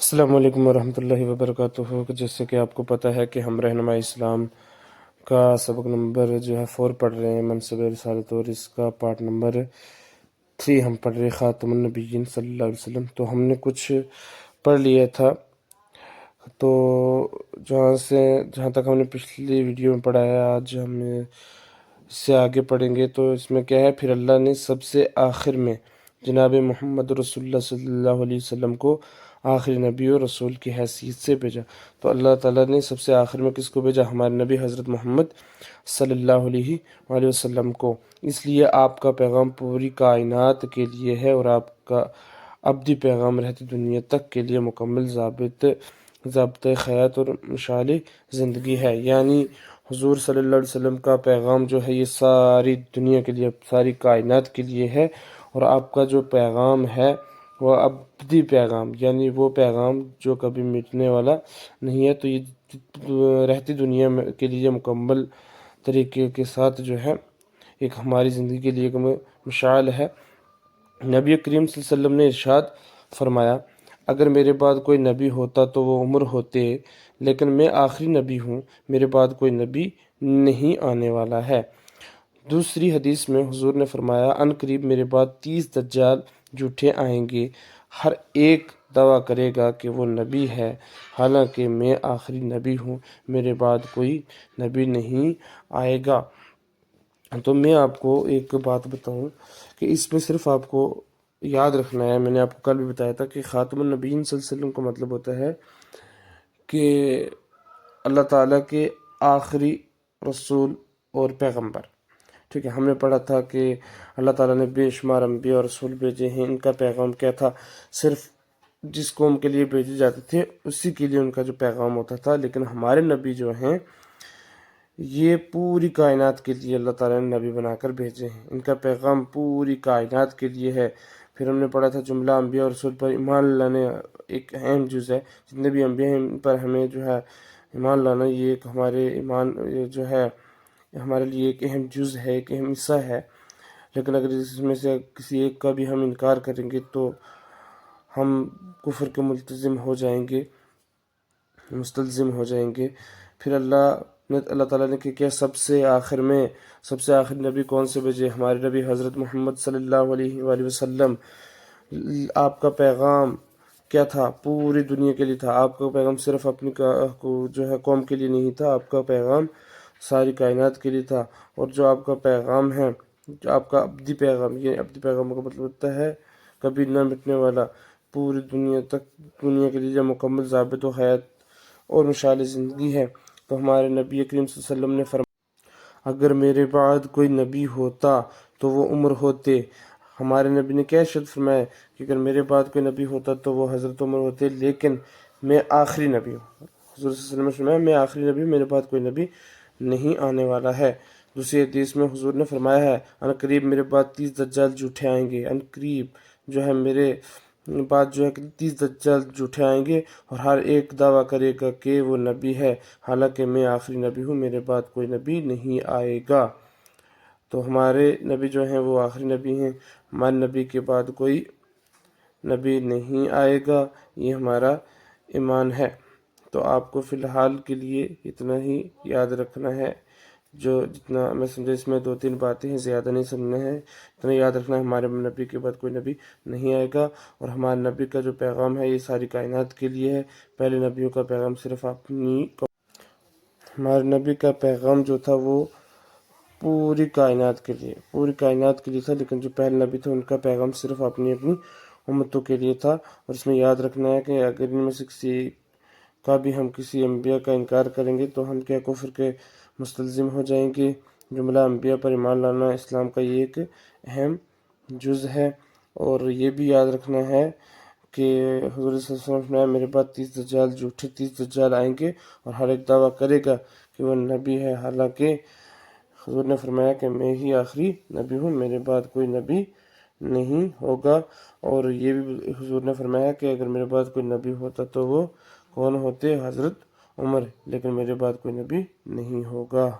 السلام علیکم ورحمۃ اللہ وبرکاتہ۔ جیسے کہ آپ کو پتہ ہے کہ ہم رہنما اسلام کا سبق نمبر جو ہے 4 پڑھ رہے ہیں، منصب رسالت، اور اس کا پارٹ نمبر 3 ہم پڑھ رہے خاتم النبیین صلی اللہ علیہ وسلم۔ تو ہم نے کچھ پڑھ لیا تھا، تو جہاں تک ہم نے پچھلی ویڈیو میں پڑھا ہے، آج ہم اس سے آگے پڑھیں گے۔ تو اس میں کیا ہے، پھر اللہ نے سب سے آخر میں جناب محمد رسول اللہ صلی اللہ علیہ وسلم کو آخری نبی اور رسول کی حیثیت سے بھیجا۔ تو اللہ تعالیٰ نے سب سے آخر میں کس کو بھیجا؟ ہمارے نبی حضرت محمد صلی اللہ علیہ وآلہ وسلم کو۔ اس لیے آپ کا پیغام پوری کائنات کے لیے ہے، اور آپ کا ابدی پیغام رہتی دنیا تک کے لیے مکمل ضابطۂ حیات اور مشعل زندگی ہے۔ یعنی حضور صلی اللہ علیہ وسلم کا پیغام جو ہے یہ ساری دنیا کے لیے، ساری کائنات کے لیے ہے، اور آپ کا جو پیغام ہے وہ ابدی پیغام، یعنی وہ پیغام جو کبھی مٹنے والا نہیں ہے۔ تو یہ رہتی دنیا کے لیے مکمل طریقے کے ساتھ جو ہے ایک ہماری زندگی کے لیے ایک مشعل ہے۔ نبی کریم صلی اللہ علیہ وسلم نے ارشاد فرمایا، اگر میرے بعد کوئی نبی ہوتا تو وہ عمر ہوتے، لیکن میں آخری نبی ہوں، میرے بعد کوئی نبی نہیں آنے والا ہے۔ دوسری حدیث میں حضور نے فرمایا، ان قریب میرے بعد 30 دجال جھوٹے آئیں گے، ہر ایک دعویٰ کرے گا کہ وہ نبی ہے، حالانکہ میں آخری نبی ہوں، میرے بعد کوئی نبی نہیں آئے گا۔ تو میں آپ کو ایک بات بتاؤں کہ اس میں صرف آپ کو یاد رکھنا ہے، میں نے آپ کو کل بھی بتایا تھا کہ خاتم النبیین صلی اللہ علیہ وسلم کا مطلب ہوتا ہے کہ اللہ تعالیٰ کے آخری رسول اور پیغمبر۔ ٹھیک ہے، ہم نے پڑھا تھا کہ اللہ تعالیٰ نے بے شمار انبیاء اور رسول بھیجے ہیں، ان کا پیغام کیا تھا؟ صرف جس قوم کے لیے بھیجے جاتے تھے اسی کے لیے ان کا جو پیغام ہوتا تھا، لیکن ہمارے نبی جو ہیں یہ پوری کائنات کے لیے اللہ تعالیٰ نے نبی بنا کر بھیجے ہیں، ان کا پیغام پوری کائنات کے لیے ہے۔ پھر ہم نے پڑھا تھا جملہ انبیاء اور رسول پر ایمان لانے ایک اہم جز ہے، جتنے بھی انبیاء ہیں ان پر ہمیں جو ہے ایمان لانا، یہ ایک ہمارے ایمان جو ہے ہمارے لیے ایک اہم جز ہے، ایک اہم حصہ ہے۔ لیکن اگر اس میں سے کسی ایک کا بھی ہم انکار کریں گے تو ہم کفر کے ملتزم ہو جائیں گے، مستلزم ہو جائیں گے۔ پھر اللہ تعالیٰ نے کیا، سب سے آخر نبی کون سے بھیجے؟ ہمارے نبی حضرت محمد صلی اللہ علیہ وآلہ وسلم۔ آپ کا پیغام کیا تھا؟ پوری دنیا کے لیے تھا۔ آپ کا پیغام صرف اپنی جو ہے قوم کے لیے نہیں تھا، آپ کا پیغام ساری کائنات کے لیے تھا۔ اور جو آپ کا پیغام ہے، جو آپ کا ابدی پیغام، یہ ابدی پیغام کا مطلب ہوتا ہے کبھی نہ مٹنے والا، پوری دنیا کے لیے مکمل ضابط و حیات اور مشعل زندگی ہے۔ تو ہمارے نبی کریم صلی اللہ علیہ وسلم نے فرمایا، اگر میرے بعد کوئی نبی ہوتا تو وہ عمر ہوتے۔ ہمارے نبی نے کیا ارشاد فرمایا کہ اگر میرے بعد کوئی نبی ہوتا تو وہ حضرت عمر ہوتے، لیکن میں آخری نبی ہوں۔ حضور صلی اللہ علیہ وسلم نے فرمایا، میں آخری نبی ہوں، میرے بعد کوئی نبی نہیں آنے والا ہے۔ دوسری حدیث میں حضور نے فرمایا ہے، ان قریب میرے بعد 30 دجال جھوٹے آئیں گے۔ ان قریب جو ہے میرے بعد جو ہے 30 دجال جھوٹے آئیں گے، اور ہر ایک دعویٰ کرے گا کہ وہ نبی ہے، حالانکہ میں آخری نبی ہوں، میرے بعد کوئی نبی نہیں آئے گا۔ تو ہمارے نبی جو ہیں وہ آخری نبی ہیں، ہمارے نبی کے بعد کوئی نبی نہیں آئے گا، یہ ہمارا ایمان ہے۔ تو آپ کو فی الحال کے لیے اتنا ہی یاد رکھنا ہے، جو جتنا میں سمجھا اس میں 2-3 باتیں ہیں، زیادہ نہیں سمجھنا ہے، اتنا یاد رکھنا ہے، ہمارے نبی کے بعد کوئی نبی نہیں آئے گا، اور ہمارے نبی کا جو پیغام ہے یہ ساری کائنات کے لیے ہے۔ پہلے نبیوں کا پیغام صرف ہمارے نبی کا پیغام جو تھا وہ پوری کائنات کے لیے تھا، لیکن جو پہلے نبی تھے ان کا پیغام صرف اپنی امتوں کے لیے تھا۔ اور اس میں یاد رکھنا ہے کہ اگر ان میں سے کسی کا بھی ہم کسی انبیاء کا انکار کریں گے تو ہم کیا کفر کے مستلزم ہو جائیں گے۔ جملہ انبیاء پر ایمان لانا اسلام کا یہ ایک اہم جز ہے۔ اور یہ بھی یاد رکھنا ہے کہ حضور صلی اللہ علیہ وسلم نے میرے بعد 30 دجال جھوٹے 30 دجال آئیں گے، اور ہر ایک دعویٰ کرے گا کہ وہ نبی ہے، حالانکہ حضور نے فرمایا کہ میں ہی آخری نبی ہوں، میرے بعد کوئی نبی نہیں ہوگا۔ اور یہ بھی حضور نے فرمایا کہ اگر میرے بعد کوئی نبی ہوتا تو وہ کون ہوتے؟ حضرت عمر، لیکن میرے بعد کوئی نبی نہیں ہوگا۔